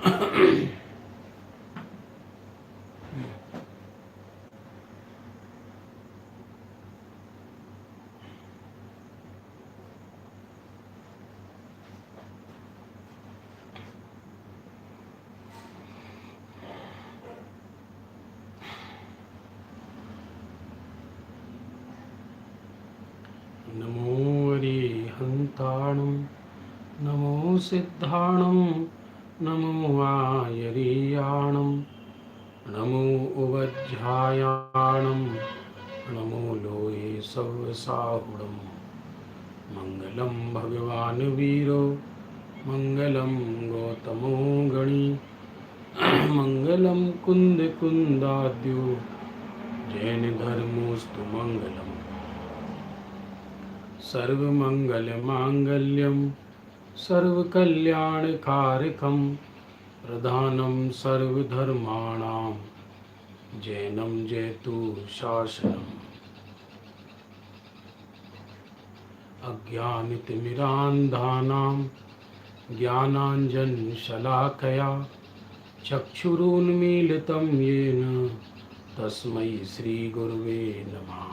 नमो अरिहन्ताणं नमो सिद्धाणं नमो आयरीयाणं नमो उवज्झायाणं नमो लोये सव्साहुणं मङ्गलं भगवान् वीरो मङ्गलं गौतमो गणी मङ्गलं कुन्दकुन्दाद्यो जैनधर्मोऽस्तु मङ्गलम् सर्वमङ्गलमाङ्गल्यं सर्वकल्याणकारकं प्रधानं सर्वधर्माणां जैनं जयतु शासनम् अज्ञानतिमिरान्धानां ज्ञानाञ्जनशलाकया चक्षुरुन्मीलितं येन तस्मै श्रीगुरुवे नमः।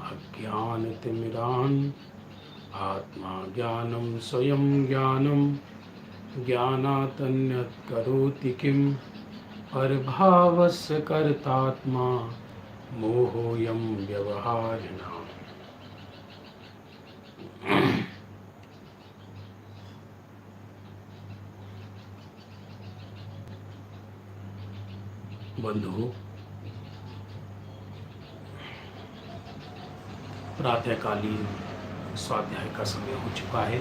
अज्ञानतिमिरान् आत्मा ज्ञानं स्वयं ज्ञानं ज्ञानात् करोति किं परभावस्य कर्तात्मा मोहोऽयं व्यवहारिणाम्। बंधु, प्रातःकालीन स्वाध्याय का समय हो चुका है।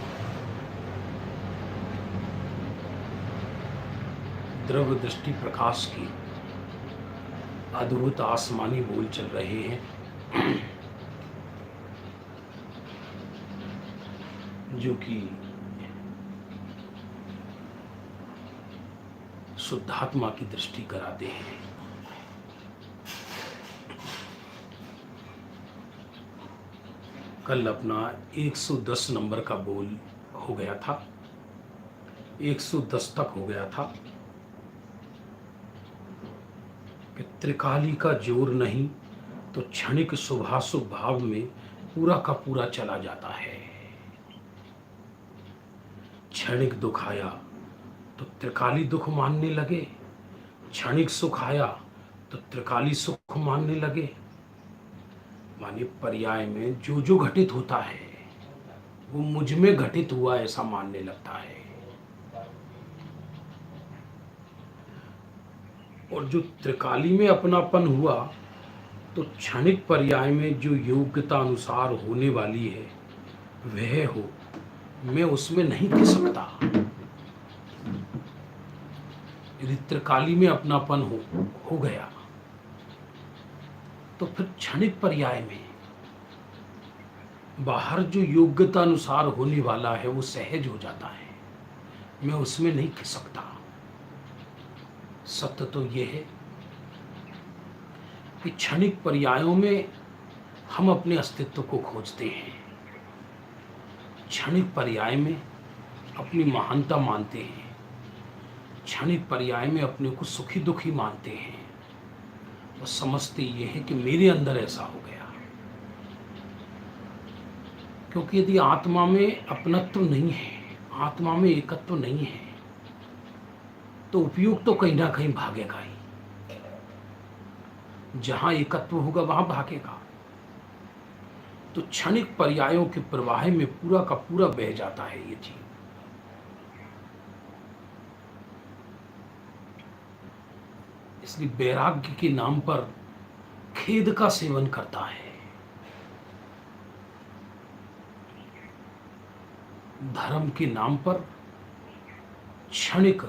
द्रव्य दृष्टि प्रकाश की अद्भुत आसमानी बोल चल रहे हैं, जो कि शुद्धात्मा की दृष्टि कराते हैं। कल अपना 110 नंबर का बोल हो गया था, 110 तक हो गया था कि त्रिकाली का जोर नहीं तो क्षणिक शुभाशुभ भाव में पूरा का पूरा चला जाता है। क्षणिक दुख आया तो त्रिकाली दुख मानने लगे, क्षणिक सुख आया तो त्रिकाली सुख मानने लगे। माने पर्याय में जो जो घटित होता है वो मुझ में घटित हुआ ऐसा मानने लगता है। और जो त्रिकाली में अपनापन हुआ तो क्षणिक पर्याय में जो योग्यता अनुसार होने वाली है वह हो, मैं उसमें नहीं खिसकता। यदि त्रिकाली में अपनापन हो गया तो फिर क्षणिक पर्याय में बाहर जो योग्यता अनुसार होने वाला है वो सहज हो जाता है, मैं उसमें नहीं खिसकता। सत्य तो यह है कि क्षणिक पर्यायों में हम अपने अस्तित्व को खोजते हैं, क्षणिक पर्याय में अपनी महानता मानते हैं, क्षणिक पर्याय में अपने को सुखी दुखी मानते हैं और समझते ये है कि मेरे अंदर ऐसा हो गया। क्योंकि यदि आत्मा में अपनत्व नहीं है, आत्मा में एकत्व नहीं है, तो उपयोग तो कहीं ना कहीं भागेगा ही। जहां एकत्व होगा वहां भागेगा। तो क्षणिक पर्यायों के प्रवाह में पूरा का पूरा बह जाता है ये जीव। इसलिए वैराग्य के नाम पर खेद का सेवन करता है, धर्म के नाम पर क्षणिक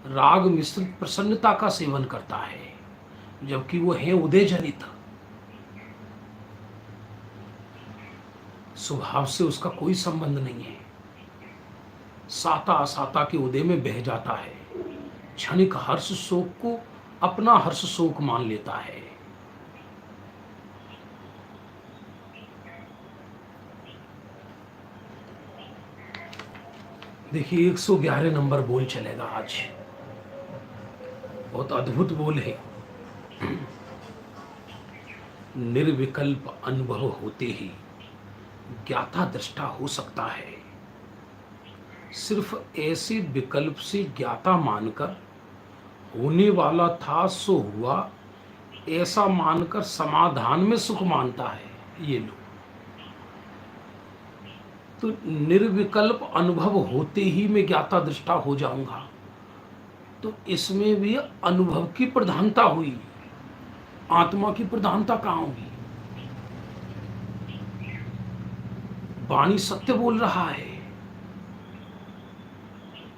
राग मिश्रित प्रसन्नता का सेवन करता है, जबकि वो है उदय जनित। स्वभाव से उसका कोई संबंध नहीं है, साता असाता के उदय में बह जाता है, क्षणिक हर्ष शोक को अपना हर्ष शोक मान लेता है। देखिए 111 नंबर बोल चलेगा आज। बहुत अद्भुत बोल है। निर्विकल्प अनुभव होते ही ज्ञाता दृष्टा हो सकता है। सिर्फ ऐसे विकल्प से ज्ञाता मानकर होने वाला था सो हुआ, ऐसा मानकर समाधान में सुख मानता है। ये लो, तो निर्विकल्प अनुभव होते ही मैं ज्ञाता दृष्टा हो जाऊंगा, तो इसमें भी अनुभव की प्रधानता हुई, आत्मा की प्रधानता कहाँ होगी? वाणी सत्य बोल रहा है।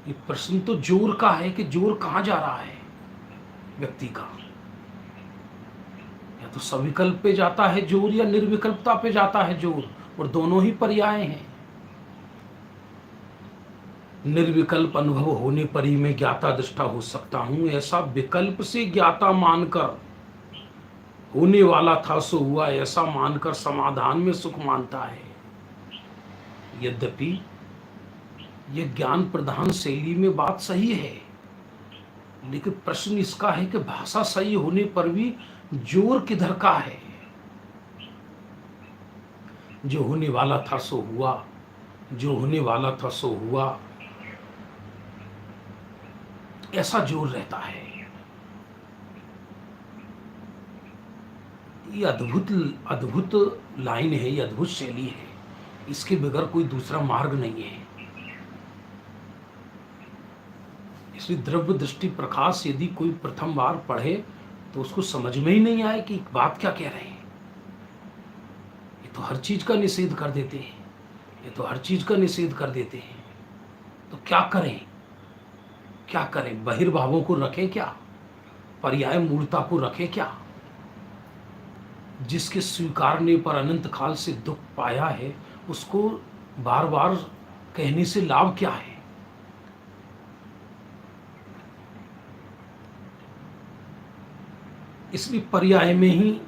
ये प्रश्न तो जोर का है कि जोर कहाँ जा रहा है व्यक्ति का। या तो सविकल्प पे जाता है जोर या निर्विकल्पता पे जाता है जोर, और दोनों ही पर्याय हैं। निर्विकल्प अनुभव होने पर ही मैं ज्ञाता दृष्टा हो सकता हूं, ऐसा विकल्प से ज्ञाता मानकर होने वाला था सो हुआ, ऐसा मानकर समाधान में सुख मानता है। यद्यपि यह ज्ञान प्रधान शैली में बात सही है, लेकिन प्रश्न इसका है कि भाषा सही होने पर भी जोर किधर का है? जो होने वाला था सो हुआ, जो होने वाला था सो हुआ, ऐसा जोर रहता है। ये अद्भुत अद्भुत लाइन है, ये अद्भुत शैली है। इसके बगैर कोई दूसरा मार्ग नहीं है। इसलिए द्रव्य दृष्टि प्रकाश यदि कोई प्रथम बार पढ़े तो उसको समझ में ही नहीं आए कि बात क्या कह रहे हैं। ये तो हर चीज का निषेध कर देते हैं, ये तो हर चीज का निषेध कर देते हैं। तो क्या करें, क्या करें? बहिर्भावों को रखें क्या? पर्याय मूलता को रखें क्या? जिसके स्वीकारने पर अनंत काल से दुख पाया है, उसको बार बार कहने से लाभ क्या है? इसलिए पर्याय में ही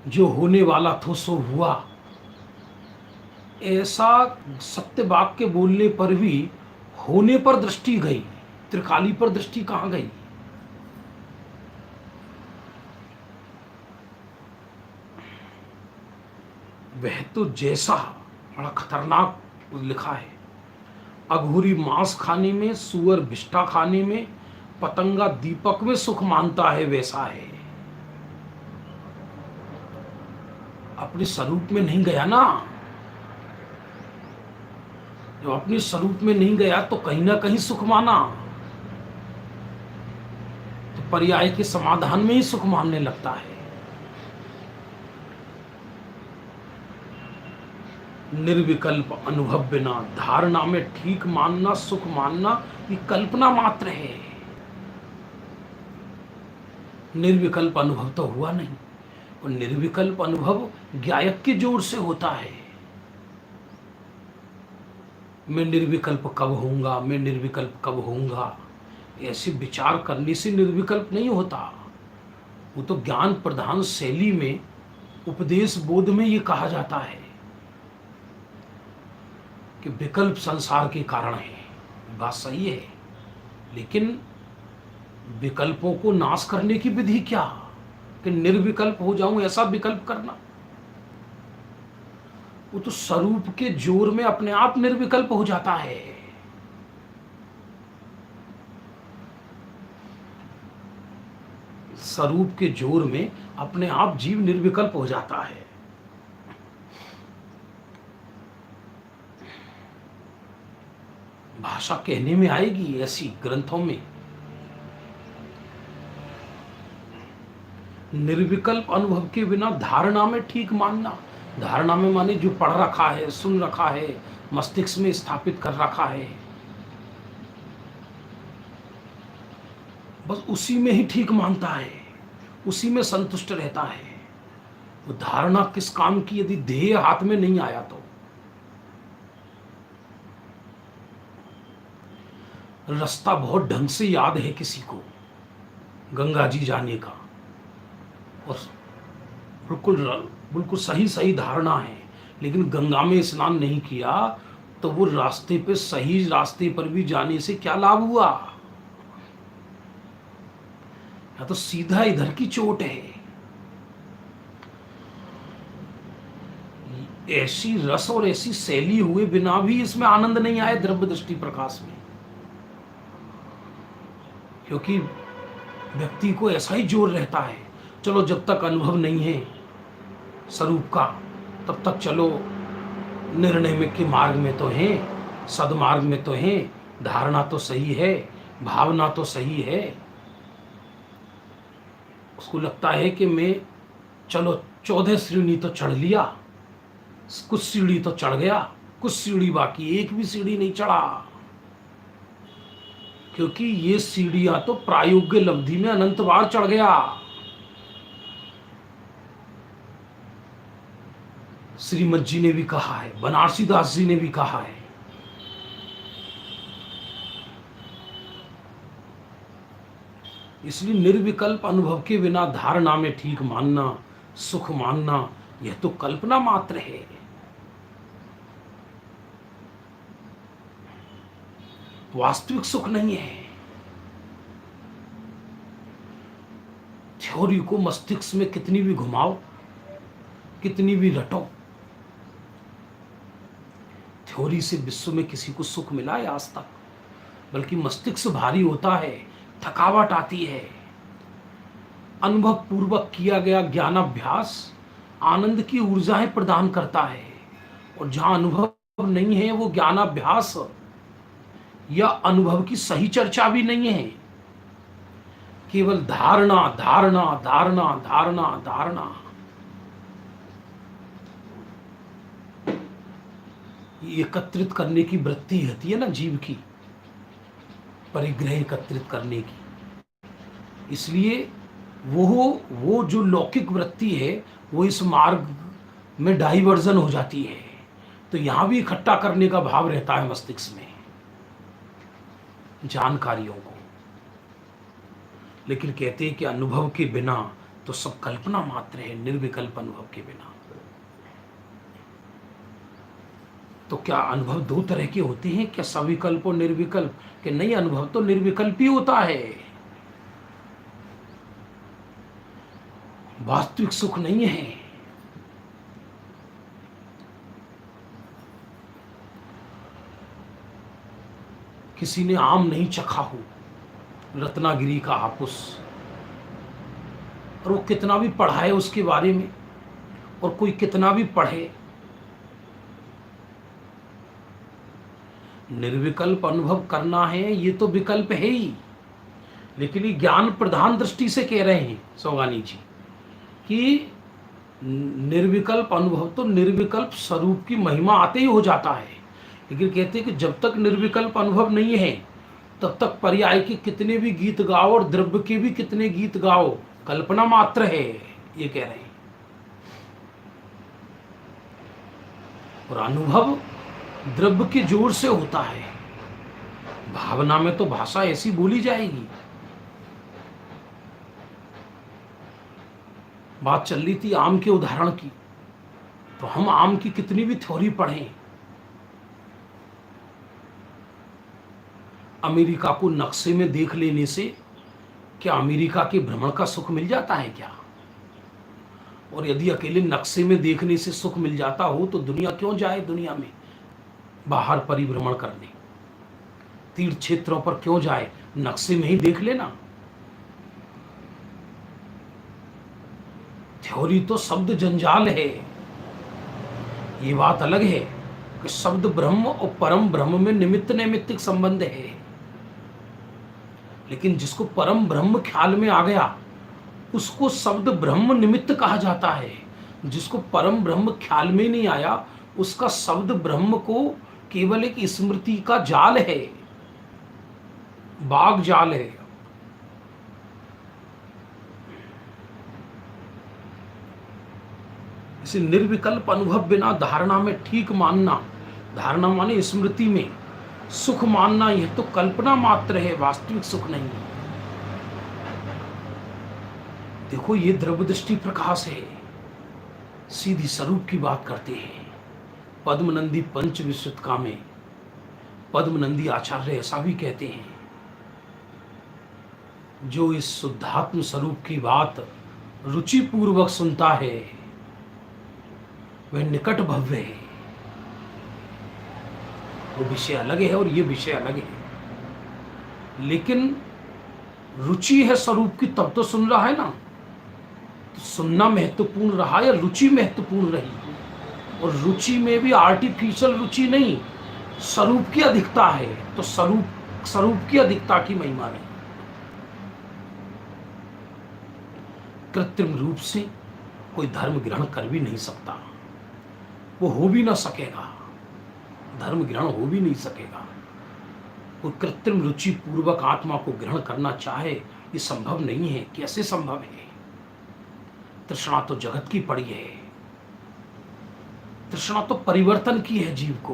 जो होने वाला था सो हुआ, ऐसा सत्य वाक्य बोलने पर भी होने पर दृष्टि गई, त्रिकाली पर दृष्टि कहां गई? वह तो जैसा, बड़ा खतरनाक लिखा है, अघोरी मांस खाने में, सुअर भिष्टा खाने में, पतंगा दीपक में सुख मानता है, वैसा है। अपने स्वरूप में नहीं गया ना। जो अपने स्वरूप में नहीं गया तो कहीं ना कहीं सुख माना, तो पर्याय के समाधान में ही सुख मानने लगता है। निर्विकल्प अनुभव बिना धारणा में ठीक मानना, सुख मानना, ये कल्पना मात्र है। निर्विकल्प अनुभव तो हुआ नहीं, और निर्विकल्प अनुभव ज्ञायक के जोर से होता है। मैं निर्विकल्प कब होऊंगा, मैं निर्विकल्प कब होऊंगा, ऐसे विचार करने से निर्विकल्प नहीं होता। वो तो ज्ञान प्रधान शैली में, उपदेश बोध में ये कहा जाता है कि विकल्प संसार के कारण है। बात सही है, लेकिन विकल्पों को नाश करने की विधि क्या? कि निर्विकल्प हो जाऊं, ऐसा विकल्प करना। वो तो स्वरूप के जोर में अपने आप निर्विकल्प हो जाता है। स्वरूप के जोर में अपने आप जीव निर्विकल्प हो जाता है। भाषा कहने में आएगी ऐसी ग्रंथों में। निर्विकल्प अनुभव के बिना धारणा में ठीक मानना, धारणा में माने जो पढ़ रखा है, सुन रखा है, मस्तिष्क में स्थापित कर रखा है, बस उसी में ही ठीक मानता है, उसी में संतुष्ट रहता है। वो धारणा किस काम की यदि ध्येय हाथ में नहीं आया तो। रास्ता बहुत ढंग से याद है किसी को गंगा जी जाने का, और बिल्कुल बिल्कुल सही सही धारणा है, लेकिन गंगा में स्नान नहीं किया तो वो रास्ते पे, सही रास्ते पर भी जाने से क्या लाभ हुआ? या तो सीधा इधर की चोट है। ऐसी रस और ऐसी शैली हुए बिना भी इसमें आनंद नहीं आए द्रव्य दृष्टि प्रकाश में, क्योंकि व्यक्ति को ऐसा ही जोर रहता है, चलो जब तक अनुभव नहीं है स्वरूप का तब तक चलो निर्णय में के मार्ग में तो हैं, सदमार्ग में तो हैं, धारणा तो सही है, भावना तो सही है। उसको लगता है कि मैं चलो 14 सीढ़ी तो चढ़ लिया, कुछ सीढ़ी तो चढ़ गया, कुछ सीढ़ी बाकी, एक भी सीढ़ी नहीं चढ़ा, क्योंकि ये सीढ़ियां तो प्रायोगिक लब्धि में अनंत बार चढ़ गया। श्रीमद जी ने भी कहा है, बनारसी दास जी ने भी कहा है, इसलिए निर्विकल्प अनुभव के बिना धारणा में ठीक मानना, सुख मानना, यह तो कल्पना मात्र है। वास्तविक सुख नहीं है। थ्योरी को मस्तिष्क में कितनी भी घुमाओ, कितनी भी रटो, थ्योरी से विश्व में किसी को सुख मिला है आज तक? बल्कि मस्तिष्क भारी होता है, थकावट आती है। अनुभव पूर्वक किया गया ज्ञानाभ्यास आनंद की ऊर्जाएं प्रदान करता है, और जहां अनुभव नहीं है वो ज्ञानाभ्यास या अनुभव की सही चर्चा भी नहीं है, केवल धारणा धारणा धारणा धारणा धारणा। एकत्रित करने की वृत्ति होती है ना जीव की, परिग्रह एकत्रित करने की, इसलिए वो जो लौकिक वृत्ति है वो इस मार्ग में डाइवर्जन हो जाती है। तो यहां भी इकट्ठा करने का भाव रहता है मस्तिष्क में जानकारियों को, लेकिन कहते हैं कि अनुभव के बिना तो सब कल्पना मात्र है, निर्विकल्प अनुभव के बिना। तो क्या अनुभव दो तरह के होते हैं क्या, सविकल्प और निर्विकल्प? कि नहीं, अनुभव तो निर्विकल्प ही होता है, वास्तविक सुख नहीं है। किसी ने आम नहीं चखा हो, रत्नागिरी का हापुस, और वो कितना भी पढ़ाए उसके बारे में, और कोई कितना भी पढ़े, निर्विकल्प अनुभव करना है ये तो विकल्प है ही। लेकिन ये ज्ञान प्रधान दृष्टि से कह रहे हैं सौगानी जी कि निर्विकल्प अनुभव तो निर्विकल्प स्वरूप की महिमा आते ही हो जाता है। लेकिन कहते हैं कि जब तक निर्विकल्प अनुभव नहीं है तब तक पर्याय के कितने भी गीत गाओ और द्रव्य के भी कितने गीत गाओ, कल्पना मात्र है, ये कह रहे हैं। और अनुभव द्रव्य के जोर से होता है, भावना में तो भाषा ऐसी बोली जाएगी। बात चल रही थी आम के उदाहरण की, तो हम आम की कितनी भी थ्योरी पढ़ें, अमेरिका को नक्शे में देख लेने से क्या अमेरिका के भ्रमण का सुख मिल जाता है क्या? और यदि अकेले नक्शे में देखने से सुख मिल जाता हो तो दुनिया क्यों जाए, दुनिया में बाहर परिभ्रमण करने, तीर्थ क्षेत्रों पर क्यों जाए, नक्शे में ही देख लेना। थ्योरी तो शब्द जंजाल है, ये बात अलग है कि शब्द ब्रह्म और परम ब्रह्म में निमित्त नैमित्तिक संबंध है। लेकिन जिसको परम ब्रह्म ख्याल में आ गया उसको शब्द ब्रह्म निमित्त कहा जाता है। जिसको परम ब्रह्म ख्याल में नहीं आया उसका शब्द ब्रह्म को केवल एक स्मृति का जाल है, बाग जाल है। इसे निर्विकल्प अनुभव बिना धारणा में ठीक मानना, धारणा माने स्मृति में सुख मानना, यह तो कल्पना मात्र है, वास्तविक सुख नहीं है। देखो ये द्रव्य दृष्टि प्रकाश है, सीधी स्वरूप की बात करते हैं। पद्मनंदी पंच विशुद्धका में पद्मनंदी आचार्य ऐसा भी कहते हैं, जो इस शुद्धात्म स्वरूप की बात रुचि पूर्वक सुनता है वह निकट भव्य है। वो विषय अलग है और ये विषय अलग है, लेकिन रुचि है स्वरूप की तब तो सुन रहा है ना। तो सुनना महत्वपूर्ण रहा या रुचि महत्वपूर्ण रही? और रुचि में भी आर्टिफिशियल रुचि नहीं, स्वरूप की अधिकता है। तो स्वरूप की अधिकता की महिमा नहीं। कृत्रिम रूप से कोई धर्म ग्रहण कर भी नहीं सकता, वो हो भी ना सकेगा, धर्म ग्रहण हो भी नहीं सकेगा। कोई कृत्रिम रुचि पूर्वक आत्मा को ग्रहण करना चाहे, ये संभव नहीं है। कैसे संभव है? तृष्णा तो जगत की पड़ी है, तृष्णा तो परिवर्तन की है। जीव को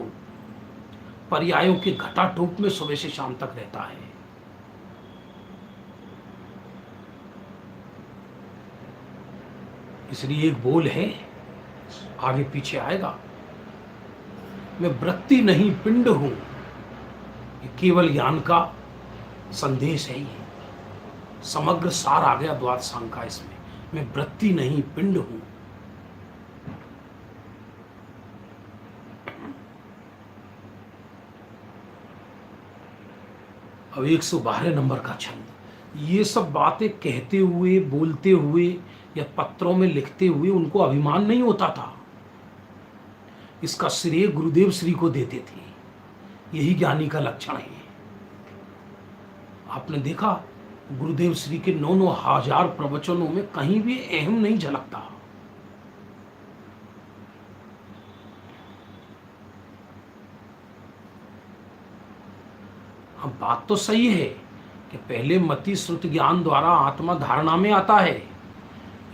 पर्यायों के घटाटोप में सुबह से शाम तक रहता है। इसलिए एक बोल है, आगे पीछे आएगा, मैं वृत्ति नहीं पिंड हूं। ये केवल ज्ञान का संदेश है। ये समग्र सार आ गया द्वादशांग का इसमें। मैं वृत्ति नहीं पिंड हूं। अब 112 नंबर का छंद। ये सब बातें कहते हुए, बोलते हुए या पत्रों में लिखते हुए उनको अभिमान नहीं होता था। इसका श्रेय गुरुदेव श्री को देते थे। यही ज्ञानी का लक्षण है। आपने देखा गुरुदेव श्री के 9 हजार प्रवचनों में कहीं भी अहम नहीं झलकता। अब बात तो सही है कि पहले मति श्रुति ज्ञान द्वारा आत्मा धारणा में आता है,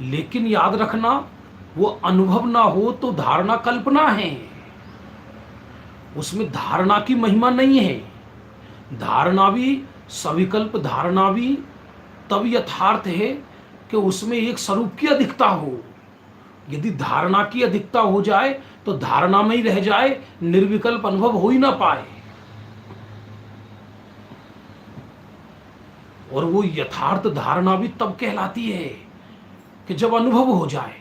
लेकिन याद रखना वो अनुभव ना हो तो धारणा कल्पना है। उसमें धारणा की महिमा नहीं है। धारणा भी, सविकल्प धारणा भी तब यथार्थ है कि उसमें एक स्वरूप की अधिकता हो। यदि धारणा की अधिकता हो जाए तो धारणा में ही रह जाए, निर्विकल्प अनुभव हो ही ना पाए। और वो यथार्थ धारणा भी तब कहलाती है कि जब अनुभव हो जाए।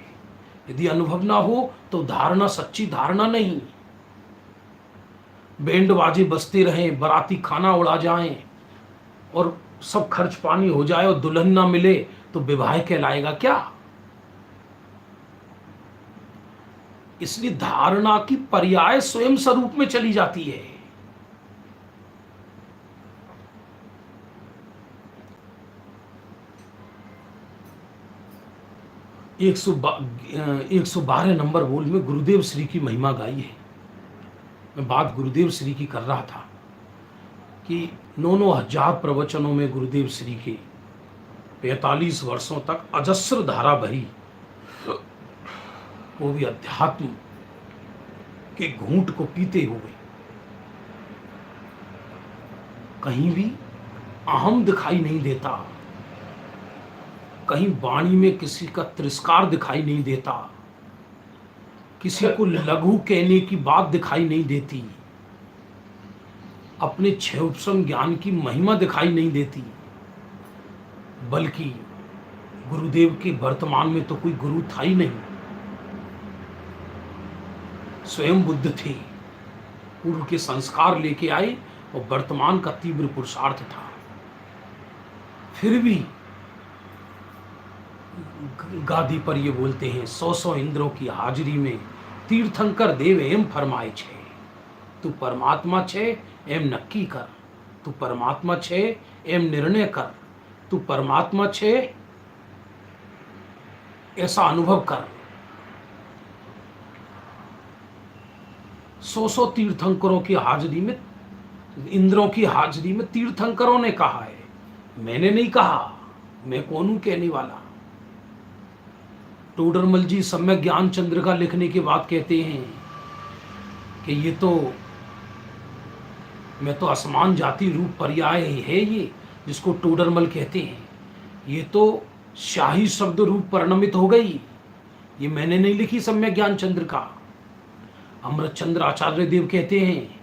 यदि अनुभव ना हो तो धारणा सच्ची धारणा नहीं। बैंड बाजे बजते रहें, बाराती खाना उड़ा जाएं और सब खर्च पानी हो जाए और दुल्हन ना मिले तो विवाह कहलाएगा क्या? इसलिए धारणा की पर्याय स्वयं स्वरूप में चली जाती है। एक सौ 12 नंबर बोल में गुरुदेव श्री की महिमा गाई है। मैं बात गुरुदेव श्री की कर रहा था कि 9 हजार प्रवचनों में गुरुदेव श्री के 45 वर्षों तक अजस्र धारा बही, वो भी अध्यात्म के घूंट को पीते हुए। कहीं भी अहम दिखाई नहीं देता, कहीं वाणी में किसी का तिरस्कार दिखाई नहीं देता, किसी को लघु कहने की बात दिखाई नहीं देती, अपने क्षयोपम ज्ञान की महिमा दिखाई नहीं देती। बल्कि गुरुदेव के वर्तमान में तो कोई गुरु था ही नहीं, स्वयं बुद्ध थे। पूर्व के संस्कार लेके आए और वर्तमान का तीव्र पुरुषार्थ था। फिर भी गादी पर ये बोलते हैं, 100 इंद्रों की हाजिरी में तीर्थंकर देव एम फरमाए छे, तू परमात्मा छे एम नक्की कर, तू परमात्मा छे एम निर्णय कर, तू परमात्मा छे ऐसा अनुभव कर। 100 तीर्थंकरों की हाजिरी में, इंद्रों की हाजिरी में तीर्थंकरों ने कहा है, मैंने नहीं कहा। मैं कौन हूं कहने वाला? टोडरमल जी सम्यक ज्ञान चंद्रिका लिखने के बाद कहते हैं कि ये तो, मैं तो असमान जाति रूप पर्याय है ये, जिसको टोडरमल कहते हैं। ये तो शाही शब्द रूप परिणमित हो गई। ये मैंने नहीं लिखी सम्यक ज्ञान चंद्रिका। अमृतचंद्र आचार्य देव कहते हैं,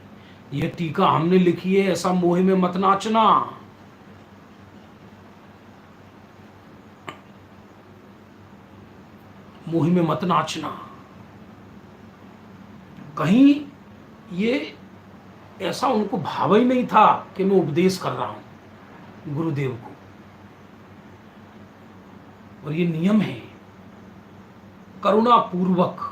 यह टीका हमने लिखी है, ऐसा मोह में मत नाचना। मोह में मत नाचना। कहीं ये ऐसा उनको भाव ही नहीं था कि मैं उपदेश कर रहा हूं गुरुदेव को। और ये नियम है, करुणा पूर्वक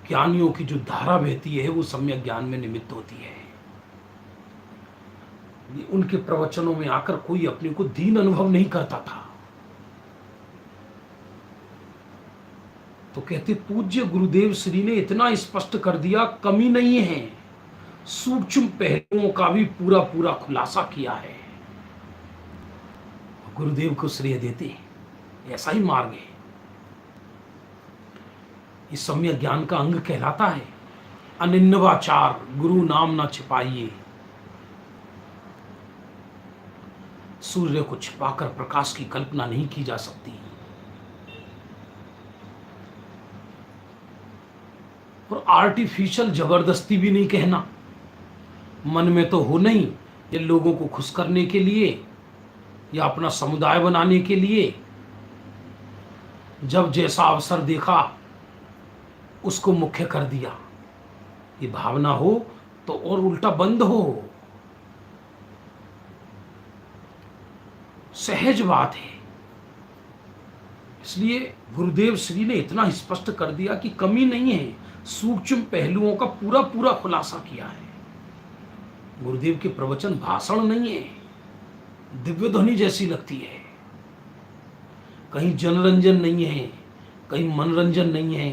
ज्ञानियों की जो धारा बहती है वो सम्यक ज्ञान में निमित्त होती है। उनके प्रवचनों में आकर कोई अपने को दीन अनुभव नहीं करता था। तो कहते पूज्य गुरुदेव श्री ने इतना स्पष्ट कर दिया, कमी नहीं है, सूक्ष्म पहलुओं का भी पूरा पूरा खुलासा किया है। गुरुदेव को श्रेय देते, ऐसा ही मार्ग है। इस सम्यक ज्ञान का अंग कहलाता है अनिन्नवाचार, गुरु नाम ना छिपाइए। सूर्य को छिपाकर प्रकाश की कल्पना नहीं की जा सकती। और आर्टिफिशियल जबरदस्ती भी नहीं कहना, मन में तो हो नहीं, ये लोगों को खुश करने के लिए या अपना समुदाय बनाने के लिए, जब जैसा अवसर देखा उसको मुख्य कर दिया। ये भावना हो तो और उल्टा बंद हो। सहज बात है। इसलिए गुरुदेव श्री ने इतना स्पष्ट कर दिया कि कमी नहीं है, सूक्ष्म पहलुओं का पूरा पूरा खुलासा किया है। गुरुदेव के प्रवचन भाषण नहीं है, दिव्य ध्वनि जैसी लगती है। कहीं जनरंजन नहीं है, कहीं मनोरंजन नहीं है,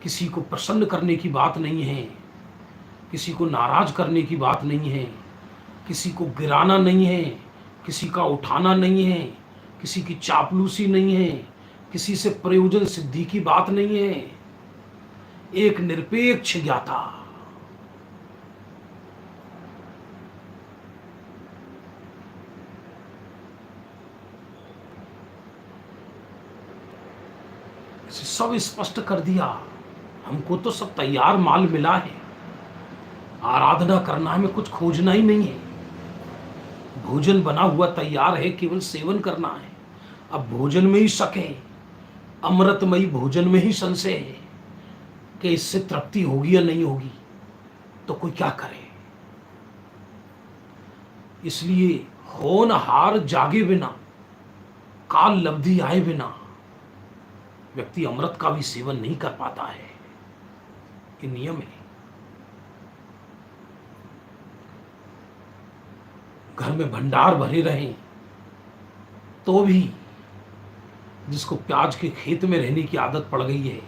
किसी को प्रसन्न करने की बात नहीं है, किसी को नाराज करने की बात नहीं है, किसी को गिराना नहीं है, किसी का उठाना नहीं है, किसी की चापलूसी नहीं है, किसी से प्रयोजन सिद्धि की बात नहीं है। एक निरपेक्ष ज्ञाता। इसे सब स्पष्ट कर दिया। हमको तो सब तैयार माल मिला है, आराधना करना है, में कुछ खोजना ही नहीं है। भोजन बना हुआ तैयार है, केवल सेवन करना है। अब भोजन में ही शक है, अमृतमयी भोजन में ही संशय है कि इससे तृप्ति होगी या नहीं होगी, तो कोई क्या करे। इसलिए होनहार जागे बिना, काल लब्धि आए बिना व्यक्ति अमृत का भी सेवन नहीं कर पाता है। ये नियम है। घर में भंडार भरे रहें तो भी जिसको प्याज के खेत में रहने की आदत पड़ गई है,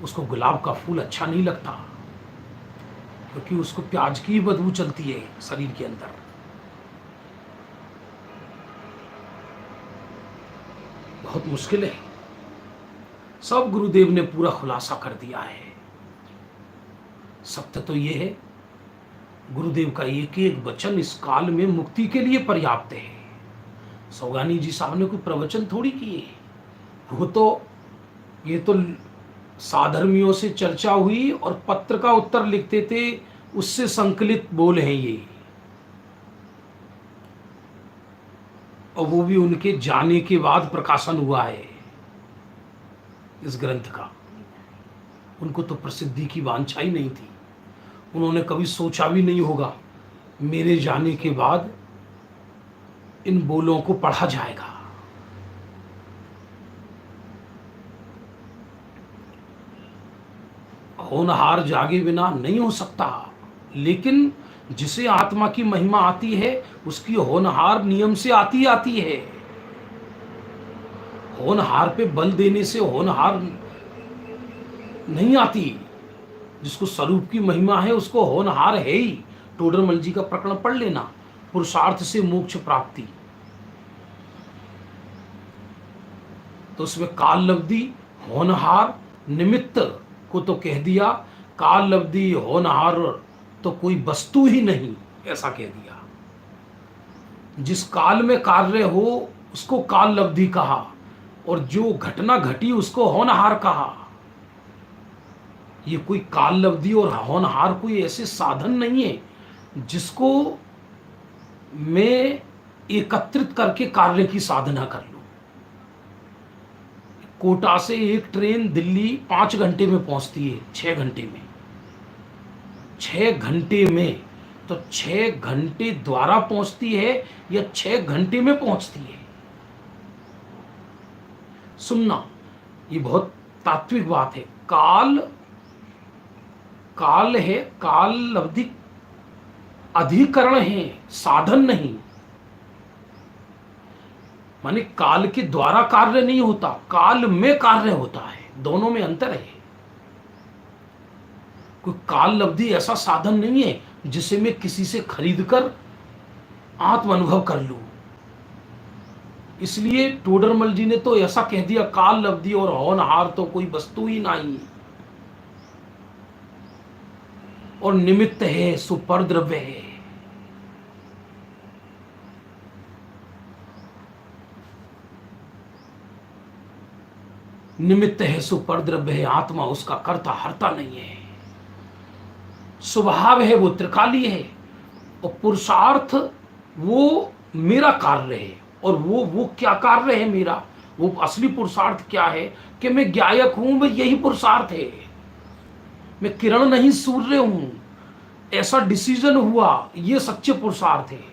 उसको गुलाब का फूल अच्छा नहीं लगता, क्योंकि उसको प्याज की ही बदबू चलती है शरीर के अंदर। बहुत मुश्किल है। सब गुरुदेव ने पूरा खुलासा कर दिया है। सत्य तो ये है, गुरुदेव का एक एक वचन इस काल में मुक्ति के लिए पर्याप्त है। सौगानी जी साहब ने कोई प्रवचन थोड़ी किए, वो तो ये तो साधर्मियों से चर्चा हुई और पत्र का उत्तर लिखते थे, उससे संकलित बोल हैं ये। और वो भी उनके जाने के बाद प्रकाशन हुआ है इस ग्रंथ का। उनको तो प्रसिद्धि की वांछा ही नहीं थी। उन्होंने कभी सोचा भी नहीं होगा मेरे जाने के बाद इन बोलों को पढ़ा जाएगा। होनहार जागे बिना नहीं हो सकता, लेकिन जिसे आत्मा की महिमा आती है उसकी होनहार नियम से आती है। होनहार पे बल देने से होनहार नहीं आती। जिसको स्वरूप की महिमा है उसको होनहार है ही। टोडरमल जी का प्रकरण पढ़ लेना, पुरुषार्थ से मोक्ष प्राप्ति। तो उसमें काल लब्धि, होनहार, निमित्त को तो कह दिया। काल लब्धि, होनहार तो कोई वस्तु ही नहीं, ऐसा कह दिया। जिस काल में कार्य हो उसको काल लब्धि कहा, और जो घटना घटी उसको होनहार कहा। ये कोई काल लब्धि और होनहार कोई ऐसे साधन नहीं है जिसको मैं एकत्रित करके कार्य की साधना कर लूं। कोटा से एक ट्रेन दिल्ली 5 घंटे में पहुंचती है, 6 घंटे में। 6 घंटे में, तो 6 घंटे द्वारा पहुंचती है या 6 घंटे में पहुंचती है? सुनना, ये बहुत तात्विक बात है। काल काल है, काल लब्धि अधिकरण है, साधन नहीं। माने काल के द्वारा कार्य नहीं होता, काल में कार्य होता है। दोनों में अंतर है। कोई काल लब्धि ऐसा साधन नहीं है जिसे मैं किसी से खरीद कर आत्म अनुभव कर लूं। इसलिए टोडरमल जी ने तो ऐसा कह दिया, काल लब्धि और होनहार तो कोई वस्तु ही नहीं, और निमित्त है सो परद्रव्य है। निमित्त है सो परद्रव्य है, आत्मा उसका कर्ता हरता नहीं है। स्वभाव है वो त्रिकाली है, और पुरुषार्थ वो मेरा कार्य है। और वो क्या कार्य है मेरा? वो असली पुरुषार्थ क्या है कि मैं ज्ञायक हूं, मैं यही पुरुषार्थ है। मैं किरण नहीं सूर्य हूं, ऐसा डिसीजन हुआ, ये सच्चे पुरुषार्थ है।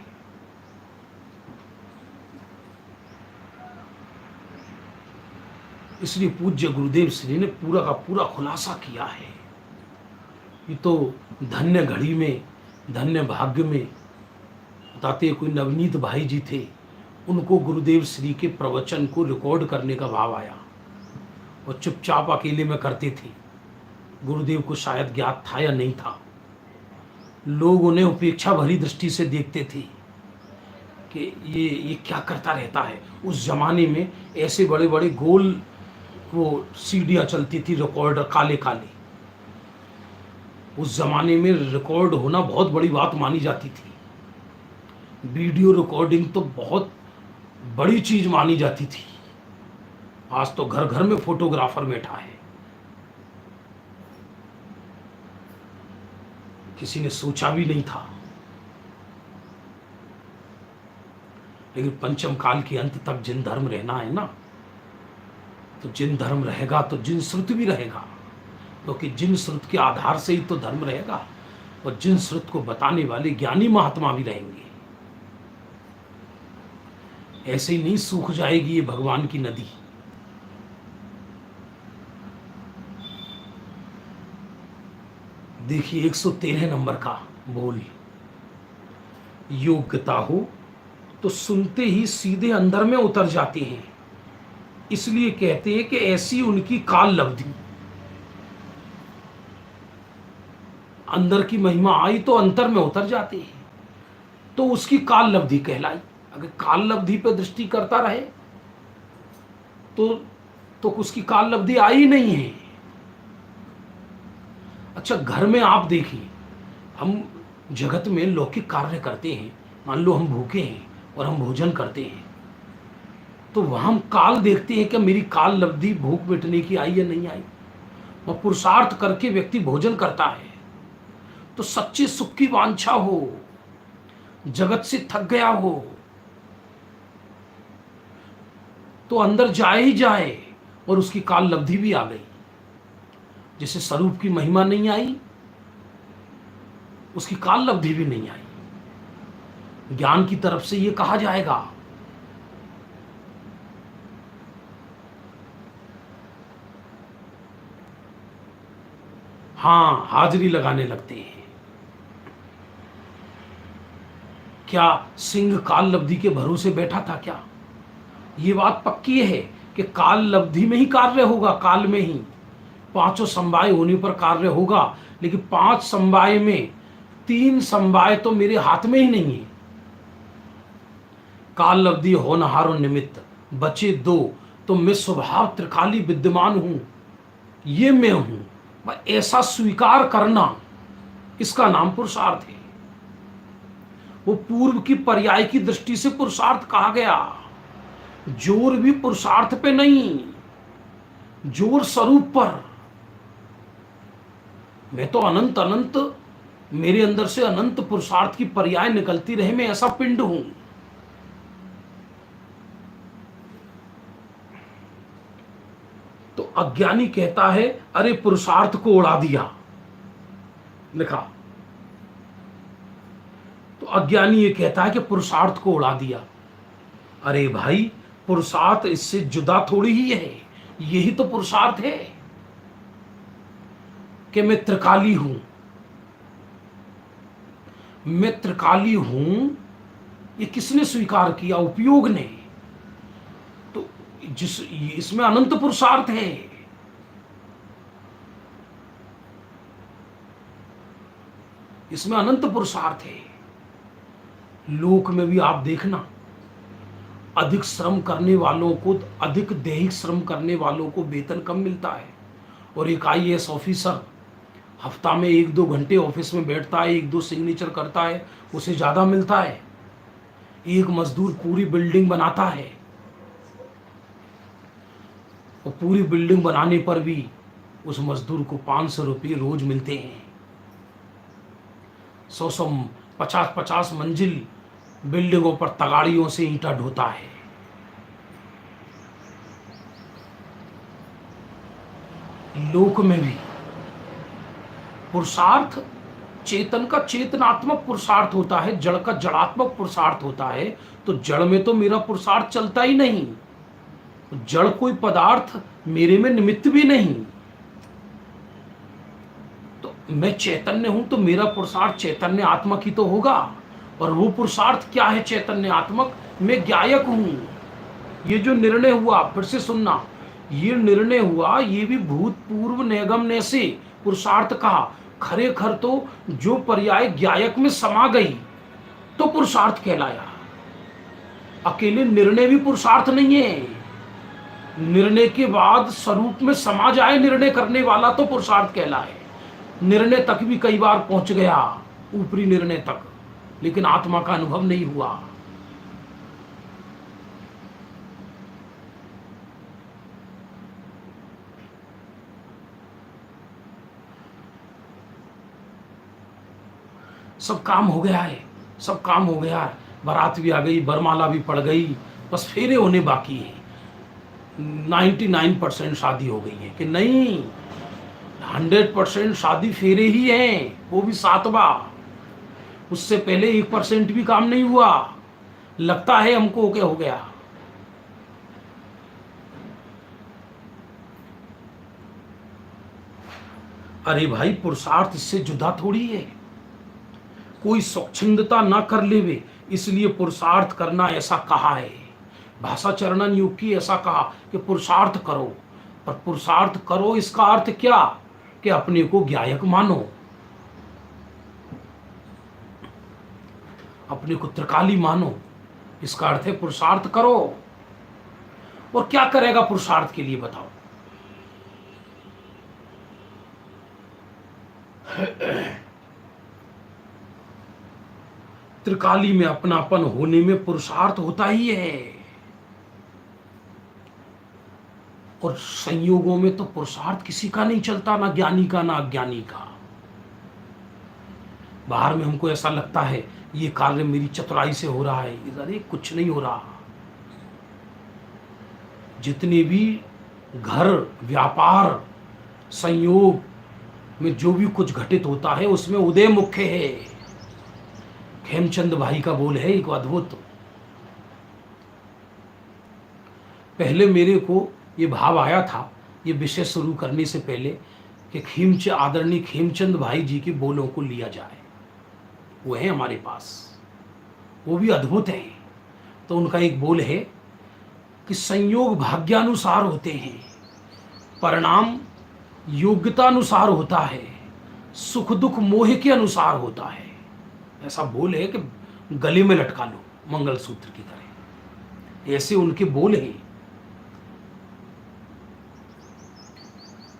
इसलिए पूज्य गुरुदेव श्री ने पूरा का पूरा खुलासा किया है। ये तो धन्य घड़ी में, धन्य भाग्य में, बताते कोई नवनीत भाई जी थे, उनको गुरुदेव श्री के प्रवचन को रिकॉर्ड करने का भाव आया और चुपचाप अकेले में करते थे। गुरुदेव को शायद ज्ञात था या नहीं था। लोग उन्हें उपेक्षा भरी दृष्टि से देखते थे कि ये क्या करता रहता है। उस जमाने में ऐसे बड़े बड़े गोल वो सीढ़ियाँ चलती थी, रिकॉर्डर काले काले। उस जमाने में रिकॉर्ड होना बहुत बड़ी बात मानी जाती थी। वीडियो रिकॉर्डिंग तो बहुत बड़ी चीज मानी जाती थी। आज तो घर घर में फोटोग्राफर बैठा है। किसी ने सोचा भी नहीं था। लेकिन पंचम काल के अंत तक जिन धर्म रहना है ना, तो जिन धर्म रहेगा तो जिन श्रुत भी रहेगा, क्योंकि जिन श्रुत के आधार से ही तो धर्म रहेगा, और जिन श्रुत को बताने वाले ज्ञानी महात्मा भी रहेंगे। ऐसे ही नहीं सूख जाएगी ये भगवान की नदी। देखिए 113 नंबर का बोल, योग्यता हो तो सुनते ही सीधे अंदर में उतर जाते हैं। इसलिए कहते हैं कि ऐसी उनकी काल लब्धि। अंदर की महिमा आई तो अंतर में उतर जाते हैं, तो उसकी काल लब्धि कहलाई। अगर काल लब्धि पर दृष्टि करता रहे तो उसकी काल लब्धि आई नहीं है। अच्छा, घर में आप देखिए, हम जगत में लौकिक कार्य करते हैं। मान लो हम भूखे हैं और हम भोजन करते हैं, तो वहां हम काल देखते हैं कि मेरी काल लब्धि भूख मिटने की आई या नहीं आई। वह पुरुषार्थ करके व्यक्ति भोजन करता है, तो सच्चे सुख की वांछा हो, जगत से थक गया हो, तो अंदर जाए ही जाए, और उसकी काल लब्धि भी आ गई। जैसे स्वरूप की महिमा नहीं आई, उसकी काल लब्धि भी नहीं आई। ज्ञान की तरफ से यह कहा जाएगा। हां, हाजिरी लगाने लगते हैं। क्या सिंह काल लब्धि के भरोसे बैठा था क्या? ये बात पक्की है कि काल लब्धि में ही कार्य होगा, काल में ही। 5 समवाय होने पर कार्य होगा, लेकिन 5 समवाय में 3 समवाय तो मेरे हाथ में ही नहीं है। काल लब्धि होनहार और निमित्त बचे 2, तो मैं स्वभाव त्रिकाली विद्यमान हूं, ये मैं हूं। ऐसा स्वीकार करना, इसका नाम पुरुषार्थ है। वो पूर्व की पर्याय की दृष्टि से पुरुषार्थ कहा गया। जोर भी पुरुषार्थ पे नहीं, जोर स्वरूप पर। मैं तो अनंत अनंत, मेरे अंदर से अनंत पुरुषार्थ की पर्याय निकलती रहे, मैं ऐसा पिंड हूं। तो अज्ञानी कहता है अरे पुरुषार्थ को उड़ा दिया, लिखा। तो अज्ञानी ये कहता है कि पुरुषार्थ को उड़ा दिया। अरे भाई, पुरुषार्थ इससे जुदा थोड़ी ही है, यही तो पुरुषार्थ है कि मैं त्रिकाली हूं। मैं त्रिकाली हूं, ये किसने स्वीकार किया? उपयोग ने। तो इसमें अनंत पुरुषार्थ है। इसमें अनंत पुरुषार्थ है। लोक में भी आप देखना, अधिक श्रम करने वालों को, अधिक दैहिक श्रम करने वालों को वेतन कम मिलता है, और एक आईएएस ऑफिसर हफ्ता में 1-2 घंटे ऑफिस में बैठता है, 1-2 सिग्नेचर करता है, उसे ज्यादा मिलता है। एक मजदूर पूरी बिल्डिंग बनाता है, और पूरी बिल्डिंग बनाने पर भी उस मजदूर को 500 रुपये रोज मिलते हैं। 100 50 मंजिल बिल्डिंगों पर तगाड़ियों से ईंटा ढोता है। लोक में भी पुरुषार्थ चेतन का चेतनात्मक पुरुषार्थ होता है, जड़ का जड़ात्मक पुरुषार्थ होता है। तो जड़ में तो मेरा पुरुषार्थ चलता ही नहीं, जड़ कोई पदार्थ मेरे में निमित्त भी नहीं। तो मैं चैतन्य हूं, तो मेरा पुरुषार्थ चैतन्य आत्मा की तो होगा। और वो पुरुषार्थ क्या है चैतन्य आत्मक? मैं ज्ञायक हूं। ये जो निर्णय हुआ, फिर से सुनना, ये निर्णय हुआ, ये भी भूतपूर्व नैगम्य से पुरुषार्थ कहा। खरेखर तो जो पर्याय ज्ञायक में समा गई तो पुरुषार्थ कहलाया। अकेले निर्णय भी पुरुषार्थ नहीं है, निर्णय के बाद स्वरूप में समा जाए निर्णय करने वाला तो पुरुषार्थ कहलाए। निर्णय तक भी कई बार पहुंच गया, ऊपरी निर्णय तक, लेकिन आत्मा का अनुभव नहीं हुआ। सब काम हो गया है, सब काम हो गया है, बारात भी आ गई, बरमाला भी पड़ गई, बस फेरे होने बाकी है। 99% शादी हो गई है कि नहीं? 100% शादी फेरे ही हैं, वो भी 7वां। उससे पहले 1% भी काम नहीं हुआ। लगता है हमको क्या हो गया। अरे भाई, पुरुषार्थ इससे जुदा थोड़ी है। कोई स्वच्छंदता ना कर लेवे, इसलिए पुरुषार्थ करना ऐसा कहा है। भाषा चरणन योग की ऐसा कहा कि पुरुषार्थ करो। पर पुरुषार्थ करो इसका अर्थ क्या? कि अपने को ज्ञायक मानो, अपने को त्रिकाली मानो। इसका अर्थ है पुरुषार्थ करो। और क्या करेगा पुरुषार्थ के लिए बताओ? त्रिकाली में अपनापन होने में पुरुषार्थ होता ही है। और संयोगों में तो पुरुषार्थ किसी का नहीं चलता, ना ज्ञानी का ना अज्ञानी का। बाहर में हमको ऐसा लगता है ये कार्य मेरी चतुराई से हो रहा है, अरे कुछ नहीं हो रहा। जितने भी घर, व्यापार, संयोग में जो भी कुछ घटित होता है उसमें उदय मुख्य है। खेमचंद भाई का बोल है एक अद्भुत। पहले मेरे को ये भाव आया था ये विषय शुरू करने से पहले कि आदरणीय खेमचंद भाई जी के बोलों को लिया जाए। वो है हमारे पास, वो भी अद्भुत है। तो उनका एक बोल है कि संयोग भाग्यानुसार होते हैं, परिणाम योग्यतानुसार होता है, सुख दुख मोह के अनुसार होता है। ऐसा बोल है कि गले में लटका लो मंगलसूत्र की तरह। ऐसे उनके बोल हैं।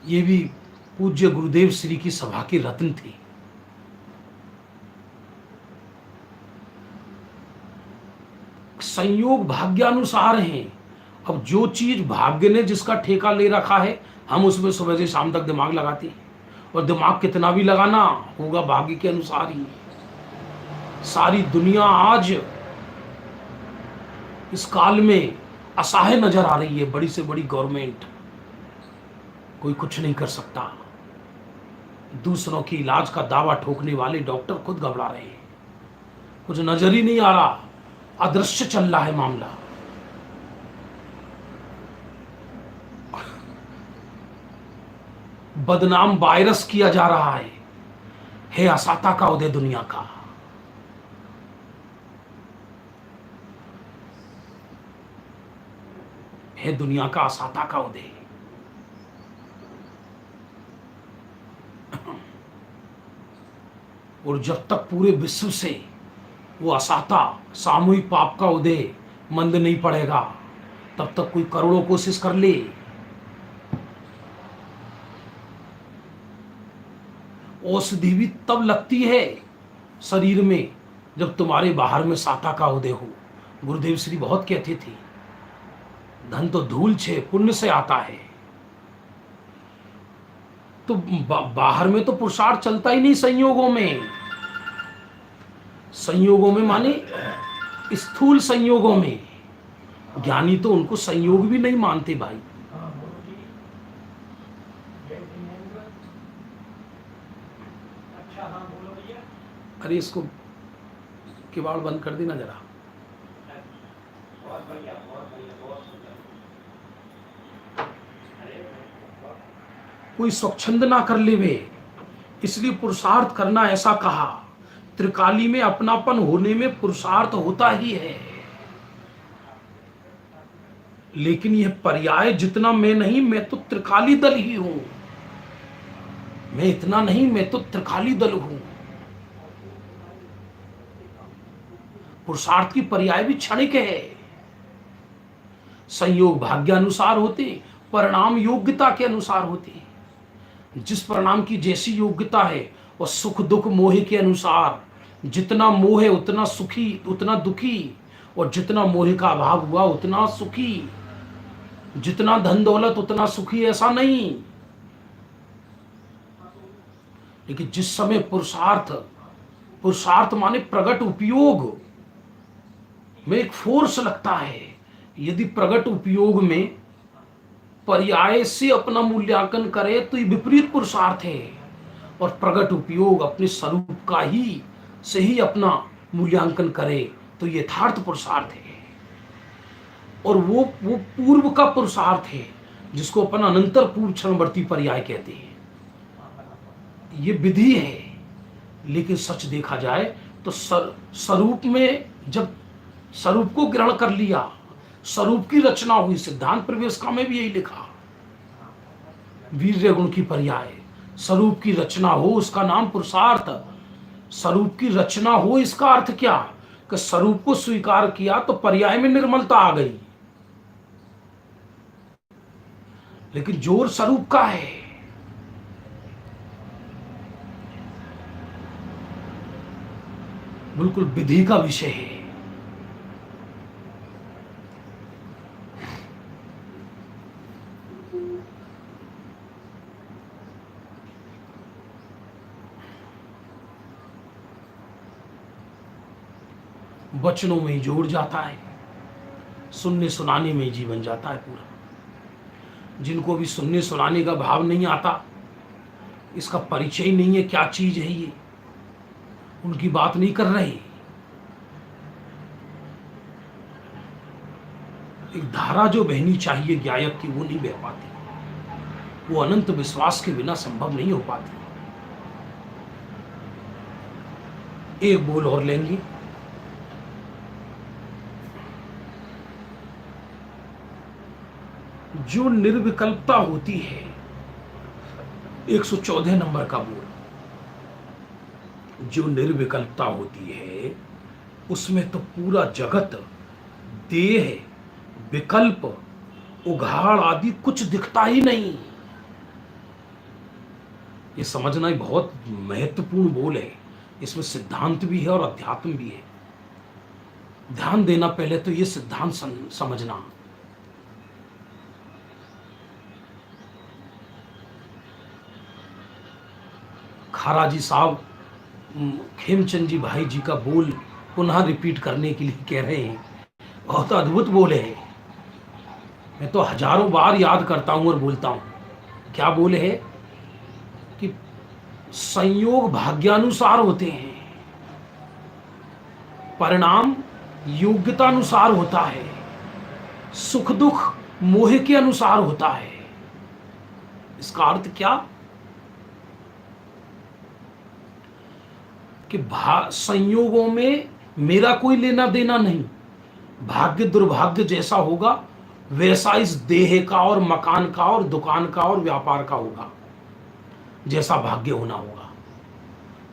ये भी पूज्य गुरुदेव श्री की सभा के रत्न थे। संयोग भाग्यानुसार हैं, अब जो चीज भाग्य ने जिसका ठेका ले रखा है, हम उसमें सुबह से शाम तक दिमाग लगाते हैं, और दिमाग कितना भी लगाना होगा भाग्य के अनुसार ही। सारी दुनिया आज इस काल में असहाय नजर आ रही है। बड़ी से बड़ी गवर्नमेंट, कोई कुछ नहीं कर सकता। दूसरों की इलाज का दावा ठोकने वाले डॉक्टर खुद घबरा रहे हैं। कुछ नजर ही नहीं आ रहा, अदृश्य चल रहा है मामला। बदनाम वायरस किया जा रहा है असाता का उदय दुनिया का। है दुनिया का असाता का उदय। और जब तक पूरे विश्व से वो असाता सामूहिक पाप का उदय मंद नहीं पड़ेगा, तब तक कोई करोड़ों कोशिश कर ले, औषधि भी तब लगती है शरीर में जब तुम्हारे बाहर में साता का उदय हो। गुरुदेव श्री बहुत कहते थे, धन तो धूल छे पुण्य से आता है। तो बाहर में तो पुरुषार्थ चलता ही नहीं संयोगों में। संयोगों में माने स्थूल संयोगों में। ज्ञानी तो उनको संयोग भी नहीं मानते भाई। अरे इसको किवाड़ बंद कर देना जरा। कोई स्वच्छंद ना कर ले वे, इसलिए पुरुषार्थ करना ऐसा कहा। त्रिकाली में अपनापन होने में पुरुषार्थ होता ही है, लेकिन यह पर्याय जितना मैं नहीं, मैं तो त्रिकाली दल ही हूं। मैं इतना नहीं, मैं तो त्रिकाली दल हूं। पुरुषार्थ की पर्याय भी क्षणिक है। संयोग भाग्यानुसार होते, परिणाम योग्यता के अनुसार होते। जिस परिणाम की जैसी योग्यता है, और सुख दुख मोह के अनुसार, जितना मोह है उतना सुखी उतना दुखी, और जितना मोह का अभाव हुआ उतना सुखी। जितना धन दौलत उतना सुखी, ऐसा नहीं। लेकिन जिस समय पुरुषार्थ माने प्रगट उपयोग में एक फोर्स लगता है। यदि प्रगट उपयोग में पर्याय से अपना मूल्यांकन करे तो ये विपरीत पुरुषार्थ है, और प्रगट उपयोग अपने स्वरूप का ही से ही अपना मूल्यांकन करे तो यथार्थ पुरुषार्थ है। और वो पूर्व का पुरुषार्थ है, जिसको अपन अनंतर पूर्व क्षणवर्ती पर्याय कहते हैं। ये विधि है, लेकिन सच देखा जाए तो स्वरूप में जब स्वरूप को ग्रहण कर लिया, स्वरूप की रचना हुई। सिद्धांत प्रवेशिका में भी यही लिखा, वीर्य गुण की पर्याय। स्वरूप की रचना हो उसका नाम पुरुषार्थ। स्वरूप की रचना हो इसका अर्थ क्या, कि स्वरूप को स्वीकार किया तो पर्याय में निर्मलता आ गई। लेकिन जोर स्वरूप का है। बिल्कुल विधि का विषय है। वचनों में ही जोड़ जाता है, सुनने सुनाने में जीवन जाता है पूरा। जिनको भी सुनने सुनाने का भाव नहीं आता, इसका परिचय ही नहीं है क्या चीज है ये, उनकी बात नहीं कर रहे। एक धारा जो बहनी चाहिए गायक की, वो नहीं बह पाती। वो अनंत विश्वास के बिना संभव नहीं हो पाती। एक बोल और लेंगे। जो निर्विकल्पता होती है, 114 नंबर का बोल। जो निर्विकल्पता होती है उसमें तो पूरा जगत, देह, विकल्प, उघाड़ आदि कुछ दिखता ही नहीं। ये समझना ही बहुत महत्वपूर्ण बोल है। इसमें सिद्धांत भी है और अध्यात्म भी है। ध्यान देना पहले तो ये सिद्धांत समझना। खाराजी साहब खेमचंद जी भाई जी का बोल पुनः रिपीट करने के लिए कह रहे हैं। बहुत अद्भुत बोल है। मैं तो हजारों बार याद करता हूं और बोलता हूं। क्या बोल है कि संयोग भाग्यानुसार होते हैं, परिणाम योग्यतानुसार होता है, सुख दुख मोह के अनुसार होता है। इसका अर्थ क्या कि संयोगों में मेरा कोई लेना देना नहीं। भाग्य दुर्भाग्य जैसा होगा वैसा इस देह का और मकान का और दुकान का और व्यापार का होगा, जैसा भाग्य होना होगा।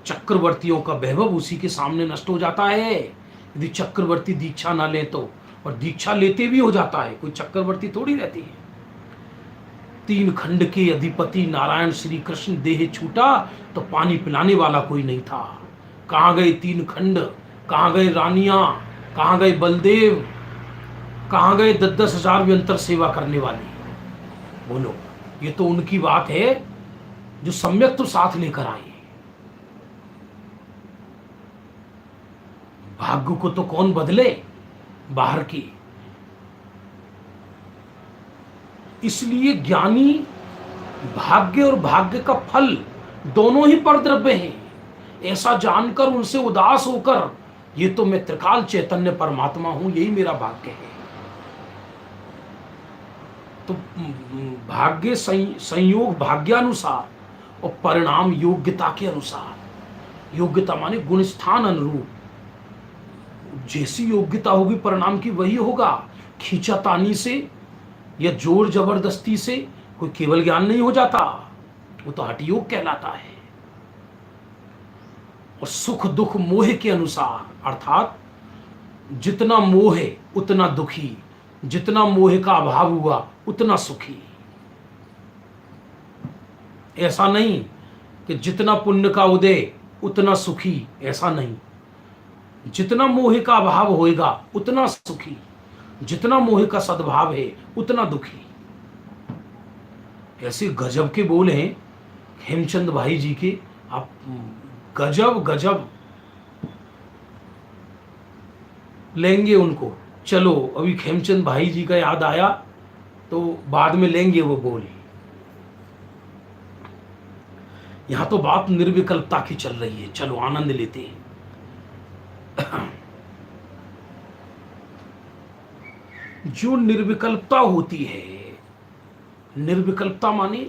चक्रवर्तियों का वैभव उसी के सामने नष्ट हो जाता है यदि चक्रवर्ती दीक्षा ना ले तो, और दीक्षा लेते भी हो जाता है। कोई चक्रवर्ती थोड़ी रहती है। 3 खंड के अधिपति नारायण श्री कृष्ण देह छूटा तो पानी पिलाने वाला कोई नहीं था। कहां गए 3 खंड, कहां गए रानियां, कहां गए बलदेव, कहां गए 10-10 हजार व्यंतर सेवा करने वाली? बोलो, ये तो उनकी बात है जो सम्यक तो साथ लेकर आए। भाग्य को तो कौन बदले, बाहर की। इसलिए ज्ञानी भाग्य और भाग्य का फल दोनों ही परद्रव्य हैं, ऐसा जानकर उनसे उदास होकर ये तो मैं त्रिकाल चैतन्य परमात्मा हूं, यही मेरा भाग्य है। तो भाग्य संयोग भाग्यानुसार और परिणाम योग्यता के अनुसार। योग्यता माने गुण स्थान अनुरूप, जैसी योग्यता होगी परिणाम की वही होगा। खींचातानी से या जोर जबरदस्ती से कोई केवल ज्ञान नहीं हो जाता, वो तो हठ योग कहलाता है। और सुख दुख मोह के अनुसार, अर्थात जितना मोह है उतना दुखी, जितना मोह का अभाव हुआ उतना सुखी। ऐसा नहीं कि जितना पुण्य का उदय उतना सुखी, ऐसा नहीं। जितना मोह का अभाव होएगा उतना सुखी, जितना मोह का सद्भाव है उतना दुखी। ऐसे गजब के बोल हैं हेमचंद भाई जी के, आप गजब गजब लेंगे उनको। चलो अभी खेमचंद भाई जी का याद आया तो बाद में लेंगे वो बोल। यहां तो बात निर्विकल्पता की चल रही है, चलो आनंद लेते हैं। जो निर्विकल्पता होती है, निर्विकल्पता माने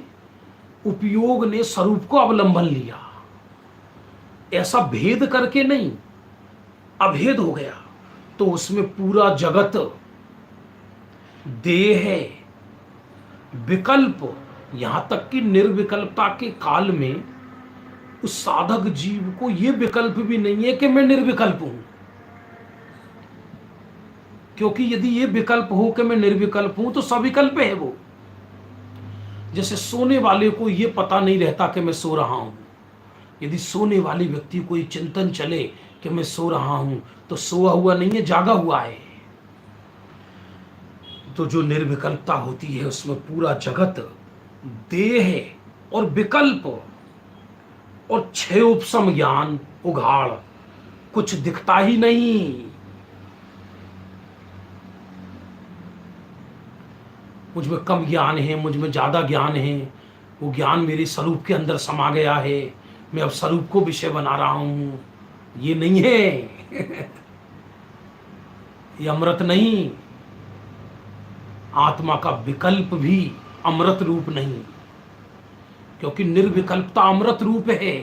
उपयोग ने स्वरूप को अवलंबन लिया, ऐसा भेद करके नहीं, अभेद हो गया तो उसमें पूरा जगत देह है। विकल्प, यहां तक कि निर्विकल्पता के काल में उस साधक जीव को यह विकल्प भी नहीं है कि मैं निर्विकल्प हूं, क्योंकि यदि ये विकल्प हो कि मैं निर्विकल्प हूं तो सविकल्प है वो। जैसे सोने वाले को यह पता नहीं रहता कि मैं सो रहा हूं। यदि सोने वाले व्यक्ति को ये चिंतन चले कि मैं सो रहा हूं तो सोया हुआ नहीं है, जागा हुआ है। तो जो निर्विकल्पता होती है उसमें पूरा जगत देह और विकल्प और क्षयोपशम ज्ञान उघाड़, कुछ दिखता ही नहीं। मुझ में कम ज्ञान है, मुझ में ज्यादा ज्ञान है, वो ज्ञान मेरे स्वरूप के अंदर समा गया है, मैं अब स्वरूप को विषय बना रहा हूं। ये नहीं है। ये अमृत नहीं। आत्मा का विकल्प भी अमृत रूप नहीं, क्योंकि निर्विकल्पता अमृत रूप है।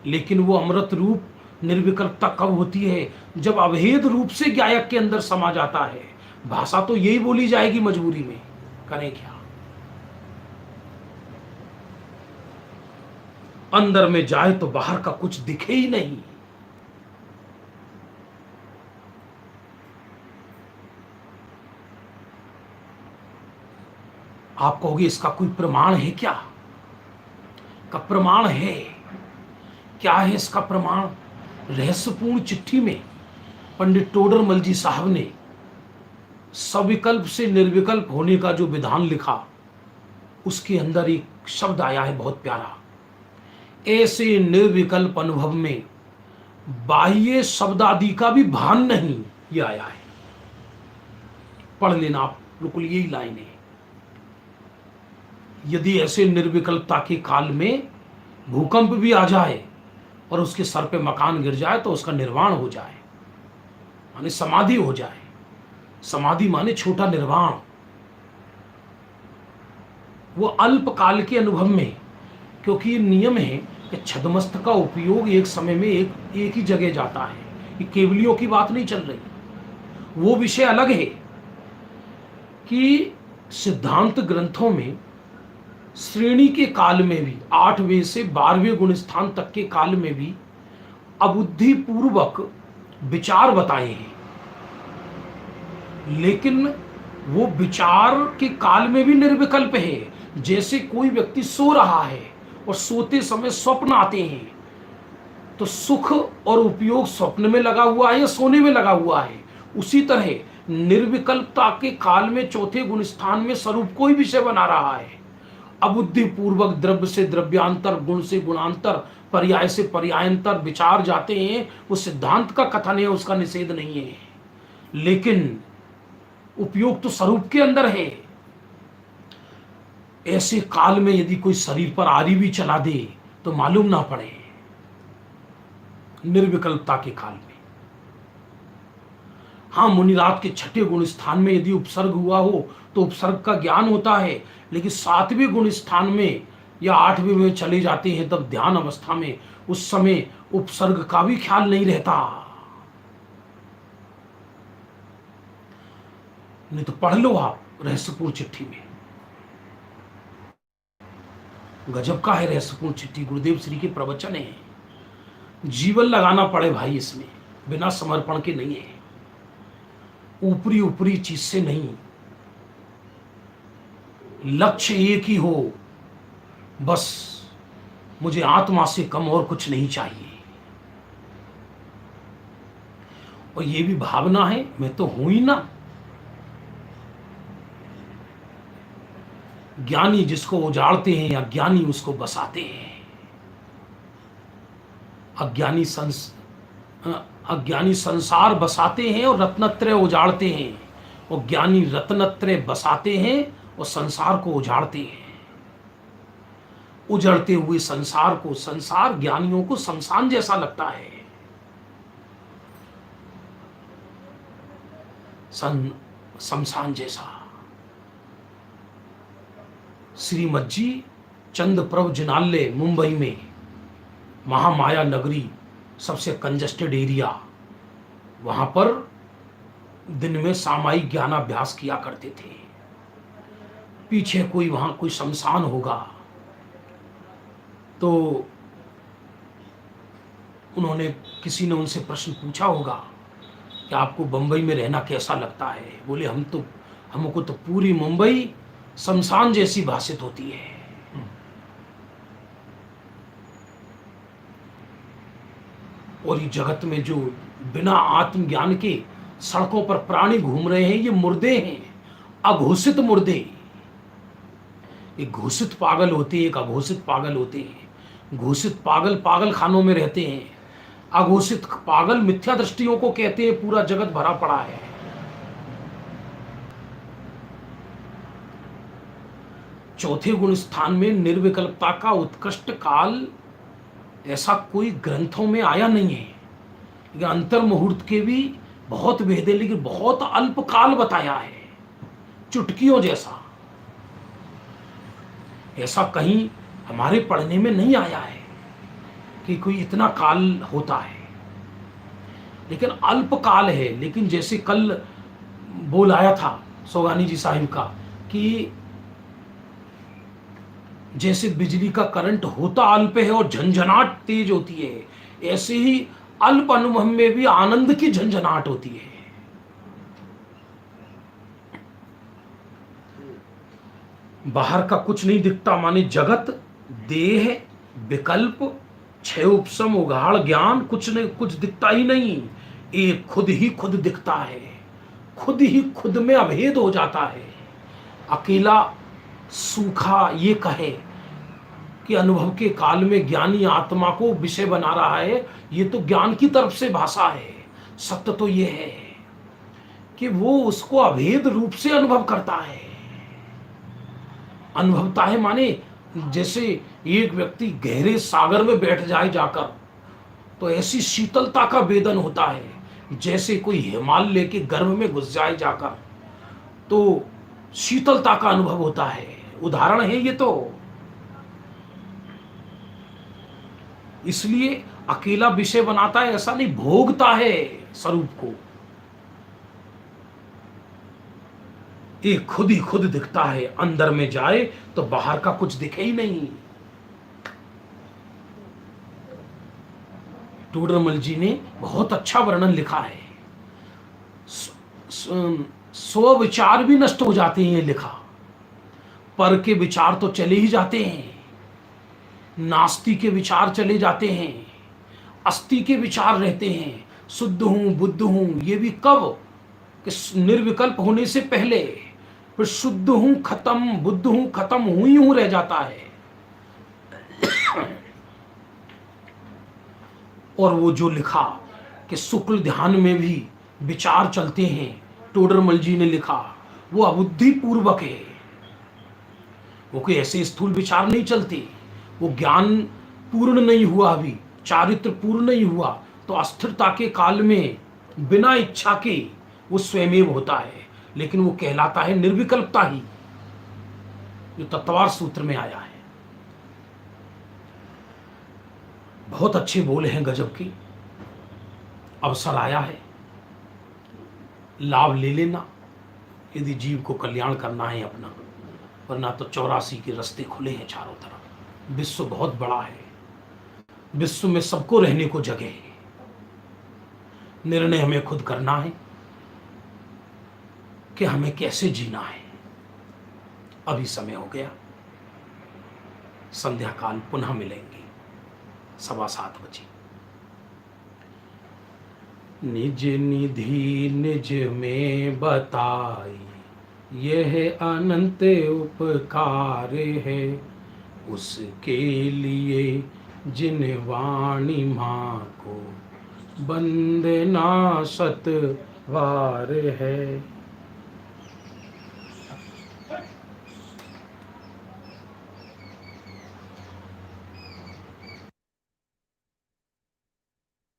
लेकिन वो अमृत रूप निर्विकल्पता कब होती है? जब अभेद रूप से ज्ञायक के अंदर समा जाता है। भाषा तो यही बोली जाएगी मजबूरी में, करें क्या। अंदर में जाए तो बाहर का कुछ दिखे ही नहीं। आप कहोगे इसका कोई प्रमाण है क्या? का प्रमाण है। क्या है इसका प्रमाण? रहस्यपूर्ण चिट्ठी में पंडित टोडरमल जी साहब ने सविकल्प से निर्विकल्प होने का जो विधान लिखा, उसके अंदर एक शब्द आया है बहुत प्यारा। ऐसे निर्विकल्प अनुभव में बाह्य शब्द आदि का भी भान नहीं, ये आया है। पढ़ लेना आप, बिल्कुल यही लाइन है। यदि ऐसे निर्विकल्पता के काल में भूकंप भी आ जाए और उसके सर पे मकान गिर जाए तो उसका निर्वाण हो जाए, माने समाधि हो जाए। समाधि माने छोटा निर्वाण। वो अल्प काल के अनुभव में, क्योंकि ये नियम है कि छद्मस्त का उपयोग एक समय में एक ही जगह जाता है। ये केवलियों की बात नहीं चल रही। वो विषय अलग है कि सिद्धांत ग्रंथों में श्रेणी के काल में भी 8वें से 12वें गुण स्थान तक के काल में भी अबुद्धि पूर्वक विचार बताए हैं, लेकिन वो विचार के काल में भी निर्विकल्प है। जैसे कोई व्यक्ति सो रहा है और सोते समय स्वप्न आते हैं, तो सुख और उपयोग स्वप्न में लगा हुआ है या सोने में लगा हुआ है। उसी तरह निर्विकल्पता के काल में चौथे गुण स्थान में स्वरूप कोई विषय बना रहा है। अबुद्धि पूर्वक द्रव्य से द्रव्यांतर, गुण से गुणांतर, पर्याय से पर्यायांतर विचार जाते हैं। वो सिद्धांत का कथन है, उसका निषेध नहीं है, लेकिन उपयोग तो स्वरूप के अंदर है। ऐसे काल में यदि कोई शरीर पर आरी भी चला दे तो मालूम ना पड़े, निर्विकल्पता के काल में। हाँ, मुनिरात के छठे गुण स्थान में यदि उपसर्ग हुआ हो तो उपसर्ग का ज्ञान होता है, लेकिन 7वें गुण स्थान में या 8वें में चले जाते हैं तब ध्यान अवस्था में, उस समय उपसर्ग का भी ख्याल नहीं रहता। नहीं तो पढ़ लो आप रहस्यपूर्ण चिट्ठी में, गजब का है रहस्यपूर्ण चिट्ठी। गुरुदेव श्री के प्रवचन है, जीवन लगाना पड़े भाई इसमें, बिना समर्पण के नहीं है। ऊपरी ऊपरी चीज से नहीं, लक्ष्य एक ही हो, बस मुझे आत्मा से कम और कुछ नहीं चाहिए। और ये भी भावना है, मैं तो हूं ही ना। ज्ञानी जिसको उजाड़ते हैं, अज्ञानी उसको बसाते हैं। अज्ञानी संसार बसाते हैं और रत्नत्रय उजाड़ते हैं, और ज्ञानी रत्नत्रय बसाते हैं और संसार को उजाड़ते हैं। उजड़ते हुए संसार को, संसार ज्ञानियों को शमशान जैसा लगता है, शमशान जैसा। श्रीमद जी चंद्रप्रभ जिनालय मुंबई में, महामाया नगरी, सबसे कंजस्टेड एरिया, वहां पर दिन में सामायिक ज्ञानाभ्यास किया करते थे। पीछे कोई वहां कोई शमशान होगा, तो उन्होंने, किसी ने उनसे प्रश्न पूछा होगा कि आपको बंबई में रहना कैसा लगता है। बोले हमको तो पूरी मुंबई शमशान जैसी भाषित होती है। और ये जगत में जो बिना आत्मज्ञान के सड़कों पर प्राणी घूम रहे हैं, ये मुर्दे हैं, अघोषित मुर्दे। एक घोषित पागल होते हैं, एक अघोषित पागल होते हैं। घोषित पागल पागल खानों में रहते हैं, अघोषित पागल मिथ्या दृष्टियों को कहते हैं। पूरा जगत भरा पड़ा है। चौथे गुण स्थान में निर्विकल्पता का उत्कृष्ट काल ऐसा कोई ग्रंथों में आया नहीं है, लेकिन अंतर मुहूर्त के भी बहुत भेद है, लेकिन बहुत अल्प काल बताया है, चुटकियों जैसा। ऐसा कहीं हमारे पढ़ने में नहीं आया है कि कोई इतना काल होता है, लेकिन अल्प काल है। लेकिन जैसे कल बोल आया था सोगानी जी साहिब का कि जैसे बिजली का करंट होता अल्प है और झंझनाहट तेज होती है, ऐसे ही अल्प अनुभव में भी आनंद की झंझनाहट होती है। बाहर का कुछ नहीं दिखता, माने जगत, देह, विकल्प, छह उपसम, उघाड़, ज्ञान, कुछ नहीं, कुछ दिखता ही नहीं। एक खुद ही खुद दिखता है, खुद ही खुद में अभेद हो जाता है। अकेला सूखा ये कहे कि अनुभव के काल में ज्ञानी आत्मा को विषय बना रहा है, ये तो ज्ञान की तरफ से भाषा है। सत्य तो ये है कि वो उसको अभेद रूप से अनुभव करता है। अनुभवता है माने जैसे एक व्यक्ति गहरे सागर में बैठ जाए जाकर, तो ऐसी शीतलता का वेदन होता है। जैसे कोई हिमालय के गर्भ में घुस जाए जाकर, तो शीतलता का अनुभव होता है। उदाहरण है ये तो। इसलिए अकेला विषय बनाता है ऐसा नहीं, भोगता है स्वरूप को। ये खुद ही खुद दिखता है, अंदर में जाए तो बाहर का कुछ दिखे ही नहीं। टोडरमल जी ने बहुत अच्छा वर्णन लिखा है। स्व विचार भी नष्ट हो जाते हैं, ये लिखा, पर के विचार तो चले ही जाते हैं, नास्ति के विचार चले जाते हैं, अस्थि के विचार रहते हैं। शुद्ध हूं, बुद्ध हूं, ये भी कब कि निर्विकल्प होने से पहले। फिर शुद्ध हूं खत्म, बुद्ध हूं खत्म, हूं ही हूं रह जाता है। और वो जो लिखा कि शुक्ल ध्यान में भी विचार चलते हैं, टोडरमल जी ने लिखा, वो अबुद्धि पूर्वक है। वो कोई ऐसे स्थूल विचार नहीं चलते। वो ज्ञान पूर्ण नहीं हुआ, अभी चारित्र पूर्ण नहीं हुआ, तो अस्थिरता के काल में बिना इच्छा के वो स्वयमेव होता है। लेकिन वो कहलाता है निर्विकल्पता ही, जो तत्वार सूत्र में आया है। बहुत अच्छे बोले हैं, गजब की। अवसर आया है, लाभ ले लेना यदि जीव को कल्याण करना है अपना, वरना तो 84 के रास्ते खुले हैं चारों तरफ। विश्व बहुत बड़ा है, विश्व में सबको रहने को जगह है। निर्णय हमें खुद करना है कि हमें कैसे जीना है। अभी समय हो गया, संध्या काल पुनः मिलेंगे 7:15 बजे। निज निधि निज में बताई, यह अनंत उपकार है, उसके लिए जिन वाणी माँ को वंदना सतवार है।